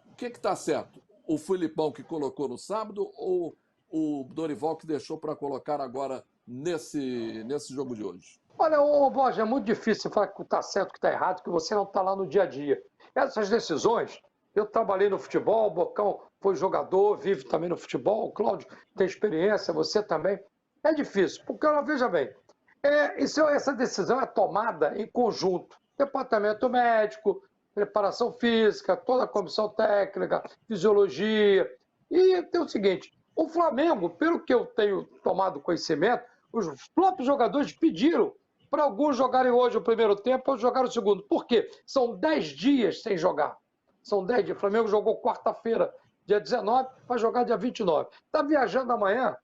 O que está certo? O Filipão que colocou no sábado ou o Dorival que deixou para colocar agora nesse jogo de hoje? Olha, Borja, é muito difícil falar que está certo, que está errado, que você não está lá no dia a dia. Essas decisões, eu trabalhei no futebol, o Bocão foi jogador, vive também no futebol, o Cláudio tem experiência, você também. É difícil, porque, veja bem, essa decisão é tomada em conjunto. Departamento médico, preparação física, toda a comissão técnica, fisiologia. E tem o seguinte, o Flamengo, pelo que eu tenho tomado conhecimento, os próprios jogadores pediram para alguns jogarem hoje o primeiro tempo, outros jogaram o segundo. Por quê? São 10 dias sem jogar. São 10 dias. O Flamengo jogou quarta-feira, dia 19, vai jogar dia 29. Está viajando amanhã,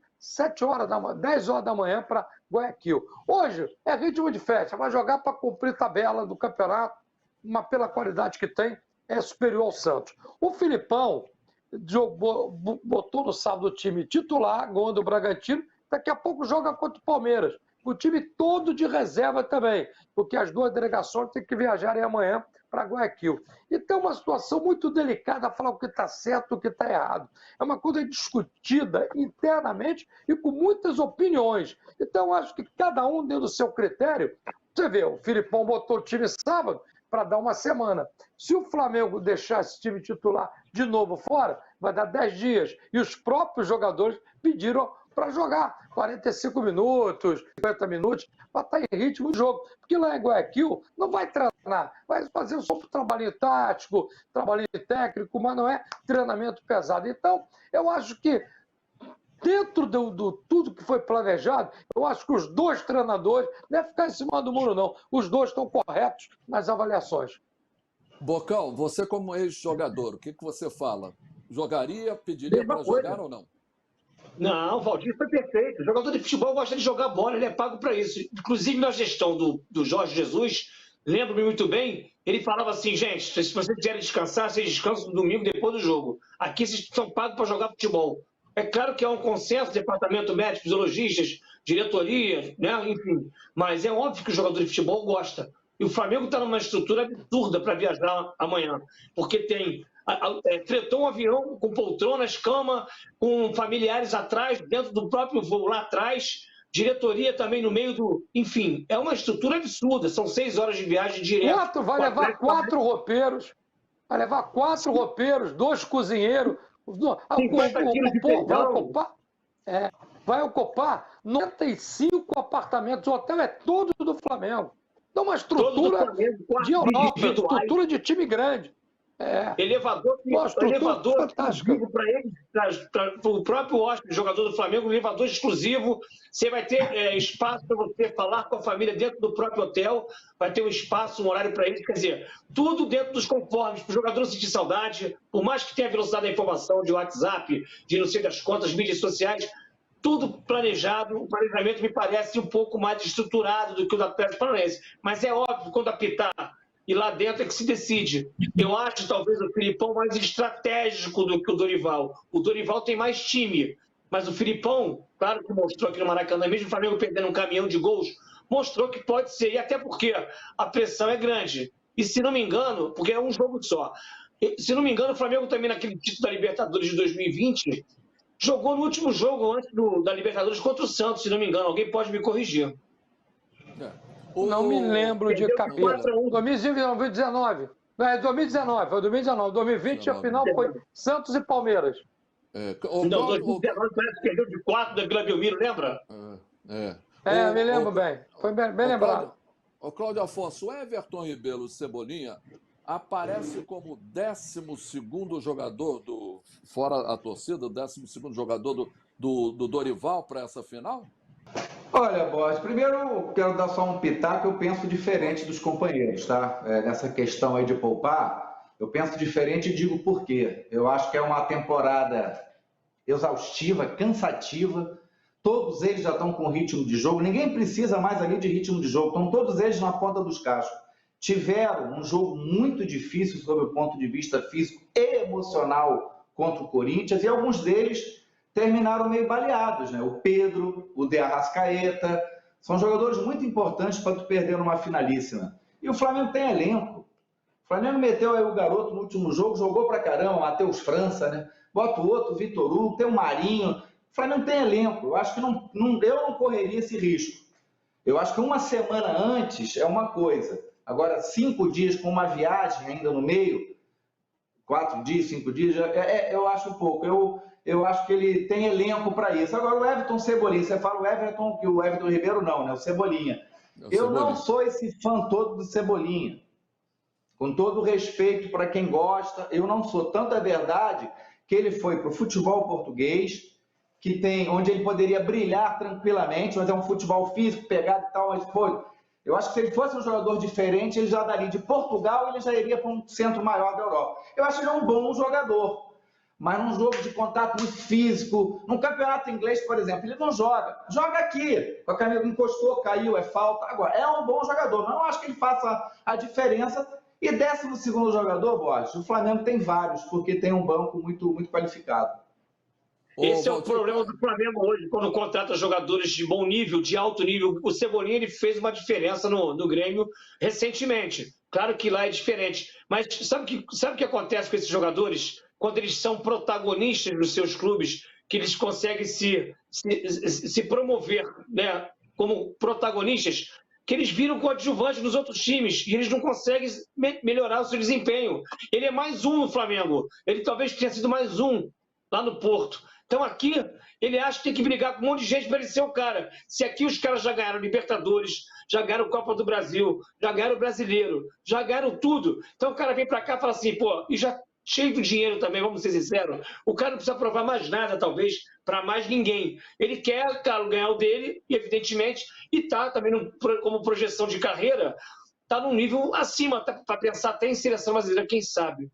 10 horas da manhã para Guayaquil. Hoje é ritmo de festa, vai jogar para cumprir tabela do campeonato, mas pela qualidade que tem, é superior ao Santos. O Filipão botou no sábado o time titular, ganhando o Bragantino, daqui a pouco joga contra o Palmeiras. O time todo de reserva também, porque as duas delegações têm que viajarem amanhã para Guayaquil. Então, é uma situação muito delicada falar o que está certo e o que está errado. É uma coisa discutida internamente e com muitas opiniões. Então, eu acho que cada um dentro do seu critério. Você vê, o Filipão botou o time sábado para dar uma semana. Se o Flamengo deixar esse time titular de novo fora, vai dar 10 dias. E os próprios jogadores pediram para jogar 45 minutos, 50 minutos, para estar em ritmo de jogo. Porque lá em Guayaquil não vai treinar, vai fazer só um trabalhinho tático, trabalhinho técnico, mas não é treinamento pesado. Então, eu acho que dentro do tudo que foi planejado, eu acho que os dois treinadores, não é ficar em cima do muro não, os dois estão corretos nas avaliações. Bocão, você como ex-jogador, o que você fala? Jogaria, pediria para jogar ou não? Não, o Valdir foi perfeito. O jogador de futebol gosta de jogar bola, ele é pago para isso. Inclusive, na gestão do Jorge Jesus, lembro-me muito bem, ele falava assim, gente, se vocês quiserem descansar, vocês descansam no domingo depois do jogo. Aqui vocês são pagos para jogar futebol. É claro que há um consenso, departamento médico, fisiologistas, diretoria, né? Enfim. Mas é óbvio que o jogador de futebol gosta. E o Flamengo está numa estrutura absurda para viajar amanhã. Porque tem fretou um avião com poltronas, cama, com familiares atrás, dentro do próprio voo lá atrás, diretoria também no meio do... Enfim, é uma estrutura absurda. São 6 horas de viagem direto. Vai levar 4 roupeiros. Vai levar 4 roupeiros, 2 cozinheiros. 50 quilos de feijão. Vai ocupar 95 apartamentos. O hotel é todo do Flamengo. Dá uma estrutura de Europa, estrutura de time grande. Elevador exclusivo para eles, para o próprio hóspede, jogador do Flamengo, um elevador exclusivo. Você vai ter espaço para você falar com a família dentro do próprio hotel, vai ter um espaço, um horário para eles, quer dizer, tudo dentro dos conformes, para o jogador não sentir saudade, por mais que tenha a velocidade da informação de WhatsApp, de não sei das contas, mídias sociais, tudo planejado. O planejamento me parece um pouco mais estruturado do que o da Atlético Paranaense, mas é óbvio, quando apitar, e lá dentro é que se decide. Eu acho, talvez, o Filipão mais estratégico do que o Dorival. O Dorival tem mais time, mas o Filipão, claro que mostrou aqui no Maracanã, mesmo o Flamengo perdendo um caminhão de gols, mostrou que pode ser, e até porque a pressão é grande. E se não me engano, porque é um jogo só, se não me engano, o Flamengo também naquele título da Libertadores de 2020, jogou no último jogo antes da Libertadores contra o Santos, se não me engano. Alguém pode me corrigir. Não me lembro de cabeça. 2019. É 2019, foi 2019. 2020 a final foi Santos e Palmeiras. Não, 2019 parece que perdeu de 4 da Vila Belmiro, lembra? Me lembro bem. Foi bem lembrado. O Cláudio Afonso, o Everton Ribeiro Cebolinha aparece como 12º jogador fora a torcida, o 12º jogador do Dorival para essa final? Olha, Borges, primeiro eu quero dar só um pitaco, eu penso diferente dos companheiros, tá? Nessa questão aí de poupar, eu penso diferente e digo por quê. Eu acho que é uma temporada exaustiva, cansativa, todos eles já estão com ritmo de jogo, ninguém precisa mais ali de ritmo de jogo, estão todos eles na ponta dos cachos. Tiveram um jogo muito difícil sob o ponto de vista físico e emocional contra o Corinthians, e alguns deles terminaram meio baleados, né? O Pedro, o De Arrascaeta, são jogadores muito importantes para tu perder numa finalíssima. E o Flamengo tem elenco. O Flamengo meteu aí o garoto no último jogo, jogou pra caramba, Matheus França, né? Bota o outro, Vitor Hugo, tem o Marinho. O Flamengo tem elenco. Eu acho que eu não correria esse risco. Eu acho que uma semana antes é uma coisa. Agora, 5 dias com uma viagem ainda no meio, 4 dias, 5 dias, eu acho pouco. Eu acho que ele tem elenco para isso. Agora, o Everton Cebolinha, você fala o Everton, que o Everton Ribeiro não, né? O Cebolinha. Eu não sou esse fã todo do Cebolinha. Com todo o respeito para quem gosta, eu não sou. Tanto é verdade que ele foi para o futebol português, onde ele poderia brilhar tranquilamente, mas é um futebol físico, pegado e tal, mas foi. Eu acho que se ele fosse um jogador diferente, ele já daria de Portugal, ele já iria para um centro maior da Europa. Eu acho que ele é um bom jogador. Mas num jogo de contato muito físico, num campeonato inglês, por exemplo, ele não joga. Joga aqui, com a camisa encostou, caiu, é falta. Agora, é um bom jogador, mas não acho que ele faça a diferença. E 12º jogador, Borges, o Flamengo tem vários, porque tem um banco muito, muito qualificado. Esse é o problema do Flamengo hoje, quando contrata jogadores de bom nível, de alto nível. O Cebolinha ele fez uma diferença no Grêmio recentemente. Claro que lá é diferente. Mas sabe o que acontece com esses jogadores? Quando eles são protagonistas nos seus clubes, que eles conseguem se promover, né, como protagonistas, que eles viram coadjuvantes nos outros times e eles não conseguem melhorar o seu desempenho. Ele é mais um no Flamengo. Ele talvez tenha sido mais um lá no Porto. Então aqui, ele acha que tem que brigar com um monte de gente para ele ser o cara. Se aqui os caras já ganharam Libertadores, já ganharam Copa do Brasil, já ganharam Brasileiro, já ganharam tudo. Então o cara vem para cá e fala assim, pô, e já cheio de dinheiro também, vamos ser sinceros, o cara não precisa provar mais nada, talvez, para mais ninguém. Ele quer, cara, ganhar o dele, e evidentemente, e tá também como projeção de carreira, tá num nível acima, tá, para pensar até em seleção brasileira, quem sabe.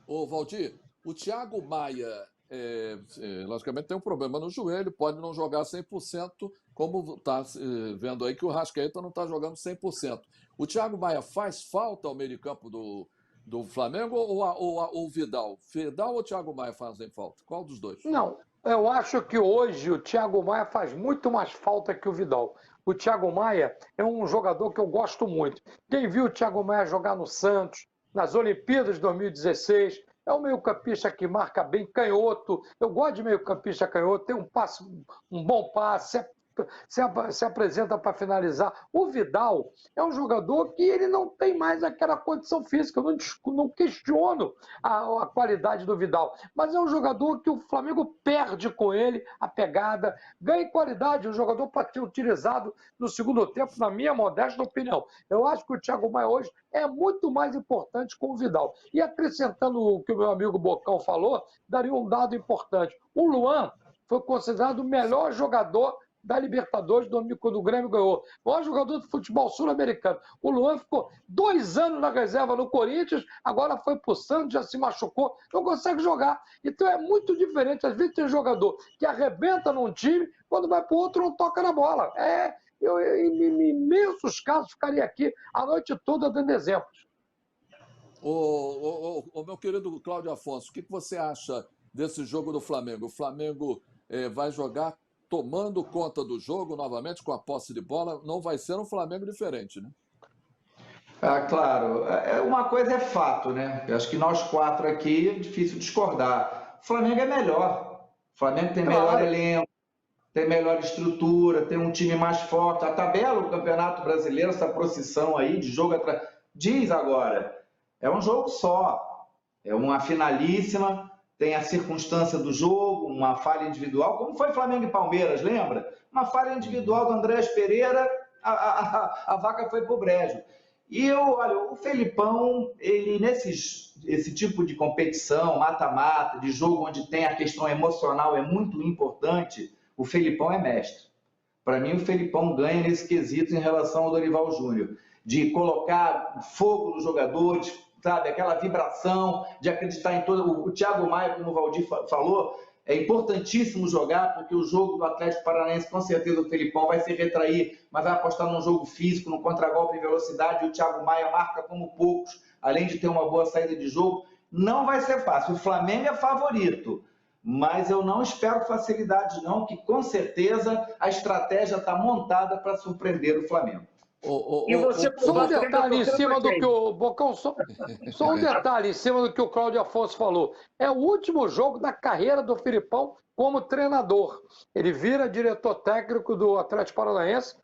Ô, Valdir, o Thiago Maia logicamente tem um problema no joelho, pode não jogar 100%, como está vendo aí que o Rascaeta não está jogando 100%. O Thiago Maia faz falta ao meio de campo do Flamengo ou o Vidal? Vidal ou o Thiago Maia fazem falta? Qual dos dois? Não, eu acho que hoje o Thiago Maia faz muito mais falta que o Vidal. O Thiago Maia é um jogador que eu gosto muito. Quem viu o Thiago Maia jogar no Santos, nas Olimpíadas de 2016, é um meio-campista que marca bem, canhoto. Eu gosto de meio-campista canhoto, tem um bom passe, se apresenta para finalizar. O Vidal é um jogador que ele não tem mais aquela condição física. Eu não questiono a qualidade do Vidal, mas é um jogador que o Flamengo perde com ele a pegada, ganha em qualidade. Um jogador para ser utilizado no segundo tempo, na minha modesta opinião. Eu acho que o Thiago Maia hoje é muito mais importante com o Vidal. E acrescentando o que o meu amigo Bocão falou, daria um dado importante. O Luan foi considerado o melhor jogador da Libertadores quando o Grêmio ganhou. O maior jogador de futebol sul-americano. O Luan ficou 2 anos na reserva no Corinthians, agora foi pro Santos, já se machucou, não consegue jogar. Então é muito diferente. Às vezes tem jogador que arrebenta num time, quando vai pro outro não toca na bola. Eu em imensos casos ficaria aqui a noite toda dando exemplos. O meu querido Cláudio Afonso, o que você acha desse jogo do Flamengo? O Flamengo vai jogar tomando conta do jogo novamente, com a posse de bola, não vai ser um Flamengo diferente, né? Claro. Uma coisa é fato, né? Eu acho que nós 4 aqui é difícil discordar. O Flamengo é melhor. O Flamengo tem melhor elenco, tem melhor estrutura, tem um time mais forte. A tabela do Campeonato Brasileiro, essa procissão aí de jogo atrás, diz agora, é um jogo só. É uma finalíssima. Tem a circunstância do jogo, uma falha individual, como foi Flamengo e Palmeiras, lembra? Uma falha individual do Andrés Pereira, a vaca foi pro brejo. E olha, o Felipão, ele esse tipo de competição, mata-mata, de jogo onde tem a questão emocional é muito importante, o Felipão é mestre. Para mim, o Felipão ganha nesse quesito em relação ao Dorival Júnior, de colocar fogo nos jogadores, sabe, aquela vibração de acreditar em todo... O Thiago Maia, como o Valdir falou, é importantíssimo jogar, porque o jogo do Atlético Paranaense, com certeza o Felipão vai se retrair, mas vai apostar num jogo físico, num contragolpe em velocidade, e o Thiago Maia marca como poucos, além de ter uma boa saída de jogo. Não vai ser fácil. O Flamengo é favorito, mas eu não espero facilidade não, que com certeza a estratégia está montada para surpreender o Flamengo. E você só um detalhe em cima do que o Bocão, só um detalhe em cima do que o Cláudio Afonso falou. É o último jogo da carreira do Felipão como treinador. Ele vira diretor técnico do Atlético Paranaense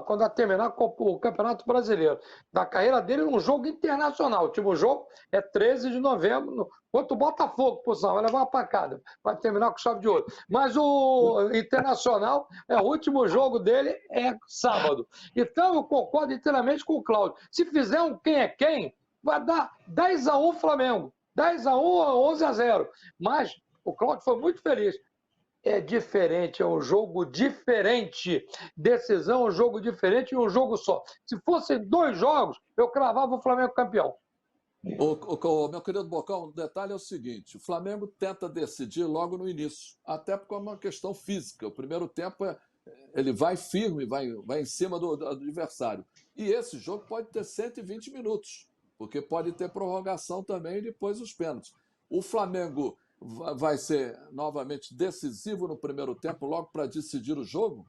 quando terminar o Campeonato Brasileiro. Da carreira dele num jogo internacional. O último jogo é 13 de novembro, contra o Botafogo, por sinal, vai levar uma pancada, vai terminar com chave de ouro. Mas o internacional, o último jogo dele é sábado. Então eu concordo inteiramente com o Cláudio. Se fizer um quem é quem, vai dar 10-1 Flamengo, 10-1 ou 11-0. Mas o Cláudio foi muito feliz. É diferente, é um jogo diferente. Decisão é um jogo diferente e um jogo só. Se fossem 2 jogos, eu cravava o Flamengo campeão. Meu querido Bocão, o detalhe é o seguinte, o Flamengo tenta decidir logo no início, até porque é uma questão física. O primeiro tempo ele vai firme, vai em cima do adversário. E esse jogo pode ter 120 minutos, porque pode ter prorrogação também e depois os pênaltis. O Flamengo vai ser novamente decisivo no primeiro tempo, logo para decidir o jogo?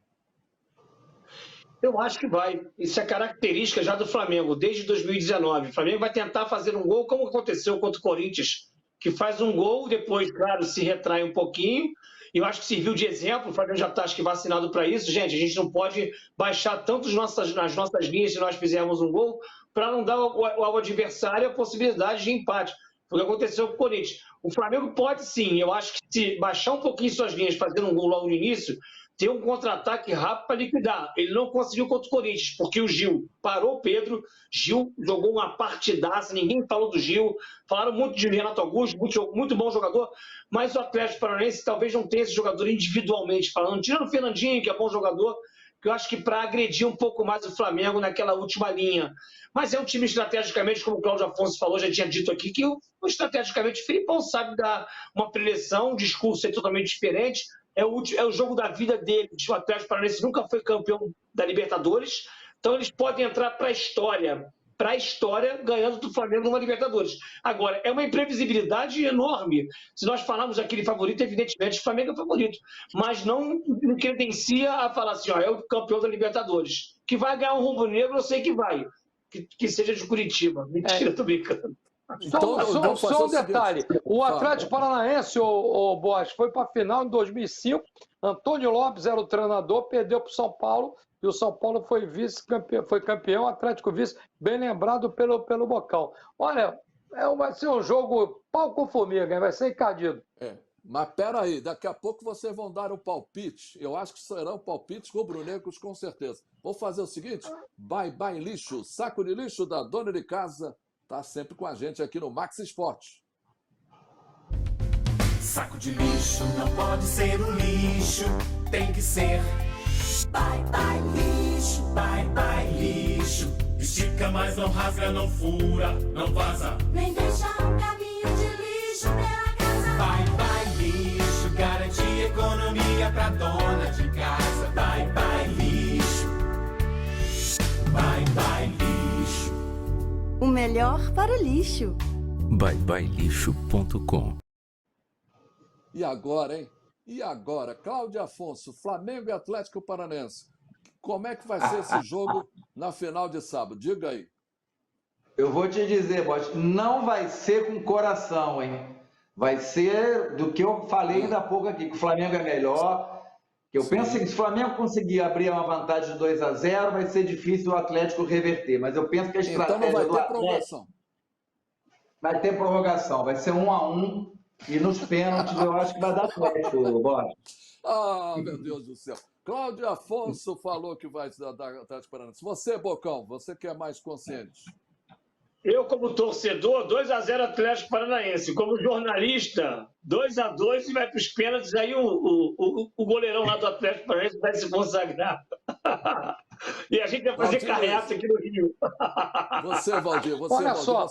Eu acho que vai. Isso é característica já do Flamengo, desde 2019. O Flamengo vai tentar fazer um gol, como aconteceu contra o Corinthians, que faz um gol, depois, claro, se retrai um pouquinho. E eu acho que serviu de exemplo, o Flamengo já está, acho que, vacinado para isso. Gente, a gente não pode baixar tanto nas nossas linhas se nós fizermos um gol, para não dar ao adversário a possibilidade de empate. Foi o que aconteceu com o Corinthians. O Flamengo pode sim, eu acho que se baixar um pouquinho suas linhas, fazendo um gol logo no início, ter um contra-ataque rápido para liquidar. Ele não conseguiu contra o Corinthians, porque o Gil parou o Pedro, Gil jogou uma partidaça, ninguém falou do Gil, falaram muito de Renato Augusto, muito bom jogador, mas o Atlético Paranaense talvez não tenha esse jogador individualmente falando, tirando o Fernandinho, que é bom jogador, que eu acho que para agredir um pouco mais o Flamengo naquela última linha. Mas é um time estrategicamente, como o Cláudio Afonso falou, já tinha dito aqui, que estrategicamente o Filipão sabe dar uma preleção, um discurso é totalmente diferente. É o jogo da vida deles. O Atlético Paranaense nunca foi campeão da Libertadores, então eles podem entrar para a história, ganhando do Flamengo numa Libertadores. Agora, é uma imprevisibilidade enorme. Se nós falarmos aqui de favorito, evidentemente o Flamengo é favorito, mas não credencia a falar assim, ó, é o campeão da Libertadores. Que vai ganhar um rubro-negro, eu sei que vai. Que seja de Curitiba. Mentira, tô brincando. Só um detalhe. O Atlético Paranaense, o Boas, foi para a final em 2005. Antônio Lopes era o treinador, perdeu para o São Paulo e o São Paulo foi vice-campeão, foi campeão, o Atlético vice, bem lembrado pelo Bocão. Olha, vai ser um jogo pau com formiga, hein? Vai ser encardido. Mas peraí, daqui a pouco vocês vão dar o palpite. Eu acho que serão palpites rubro-negros, com certeza. Vou fazer o seguinte: bye lixo, saco de lixo da dona de casa. Tá sempre com a gente aqui no Max Esporte. Saco de lixo não pode ser um lixo, tem que ser. Bye lixo, bye lixo. Estica, mas não rasga, não fura, não vaza. Nem deixa um caminho de lixo pela casa. Bye lixo, garante economia pra dona de casa. Bye lixo, bye lixo. O melhor para o lixo. byebyelixo.com. E agora, hein? E agora? Cláudio Afonso, Flamengo e Atlético Paranaense. Como é que vai ser esse jogo na final de sábado? Diga aí. Eu vou te dizer, Bote, não vai ser com coração, hein? Vai ser do que eu falei ainda há pouco aqui, que o Flamengo é melhor. Eu penso que se o Flamengo conseguir abrir uma vantagem de 2-0, vai ser difícil o Atlético reverter. Mas eu penso que a estratégia então não vai ter Atlético prorrogação. Vai ter prorrogação, vai ser 1-1 e nos pênaltis eu acho que vai dar Atlético, Bote. Ah, meu Deus do céu. Cláudio Afonso falou que vai dar Atlético Paranaense. Você, Bocão, você que é mais consciente. Eu, como torcedor, 2-0 Atlético Paranaense. Como jornalista, 2-2 e vai para os pênaltis. Aí o goleirão lá do Atlético Paranaense vai se consagrar. E a gente vai fazer carreata aqui no Rio. Você, Valdir, Olha só,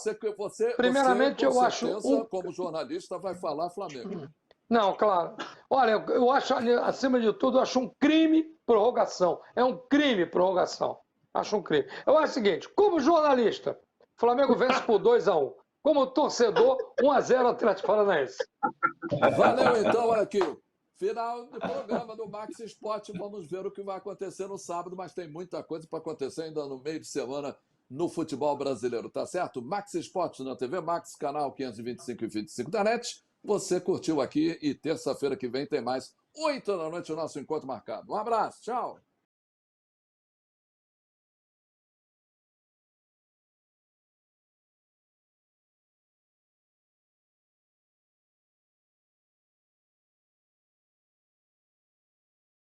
primeiramente você, com eu acho... certeza, como jornalista, vai falar Flamengo. Não, claro. Olha, eu acho, acima de tudo, eu acho um crime prorrogação. É um crime prorrogação. Acho um crime. Eu acho o seguinte, como jornalista, o Flamengo vence por 2-1. Como torcedor, 1-0 Atlético Paranaense. Valeu, então, olha aqui. Final do programa do Max Esporte. Vamos ver o que vai acontecer no sábado, mas tem muita coisa para acontecer ainda no meio de semana no futebol brasileiro, tá certo? Max Esporte na TV Max, canal 525 e 25 da NET. Você curtiu aqui e terça-feira que vem tem mais 8 da noite o nosso encontro marcado. Um abraço, tchau!